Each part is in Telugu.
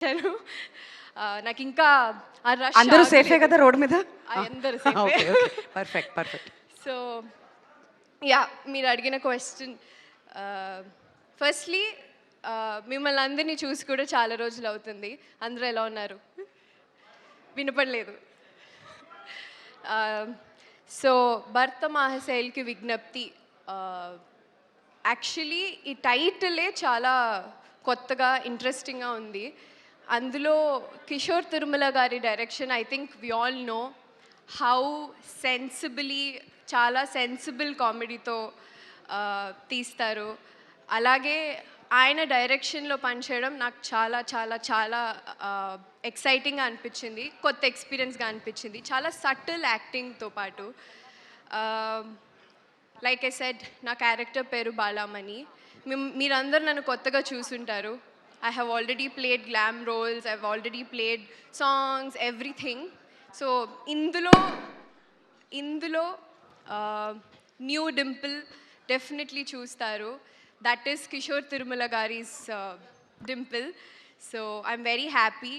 వచ్చారు. నాకు ఇంకా ఆ రష్ అందరూ సేఫే ఆగలేదు. కదా రోడ్ మీద? అందరూ ఓకే సేఫే. Okay perfect perfect. So yeah, మీరు అడిగిన క్వశ్చన్ ఫస్ట్లీ మిమ్మల్ని అందరినీ చూసి కూడా చాలా రోజులు అవుతుంది. అందరూ ఎలా ఉన్నారు? వినపడలేదు. సో భర్త మహాశైల్కి విజ్ఞప్తి, యాక్చువల్లీ ఈ టైటిలే చాలా కొత్తగా ఇంట్రెస్టింగ్గా ఉంది. అందులో కిషోర్ తిరుమల గారి direction, I think we all know how sensibly, చాలా సెన్సిబుల్ కామెడీతో తీస్తారు. అలాగే ఆయన డైరెక్షన్లో పనిచేయడం నాకు చాలా చాలా చాలా ఎక్సైటింగ్గా అనిపించింది, కొత్త ఎక్స్పీరియన్స్గా అనిపించింది. చాలా సటిల్ యాక్టింగ్తో పాటు, లైక్ ఐ సెడ్, నా క్యారెక్టర్ పేరు బాలామణి. మీరందరూ నన్ను కొత్తగా చూసుంటారు. I have already played glam roles, I've already played songs, everything. So ఇందులో న్యూ డింపుల్ డెఫినెట్లీ చూస్తారు. దట్ ఈస్ కిషోర్ తిరుమల గారీస్ Dimple. So I'm very happy.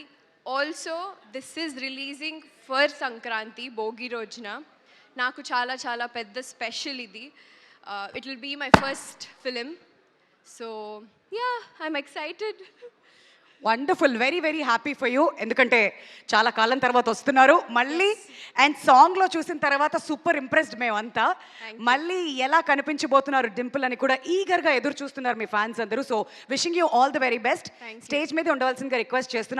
Also this is releasing for Sankranti, Bhogi రోజున. నాకు చాలా చాలా పెద్ద స్పెషల్ ఇది. It will be my first film. So yeah, I'm excited. Wonderful, very very happy for you. ఎందుకంటే చాలా కాలం తర్వాత వస్తున్నారు మళ్ళీ. అండ్ సాంగ్లో చూసిన తర్వాత సూపర్ ఇంప్రెస్డ్ మేమంతా. మళ్ళీ ఎలా కనిపించబోతున్నారు డింపుల్ అని కూడా ఈగర్గా ఎదురు చూస్తున్నారు మీ ఫ్యాన్స్ అందరూ. So wishing you all the very best. Stage మీద ఉండవలసిందిగా రిక్వెస్ట్ చేస్తున్నాం.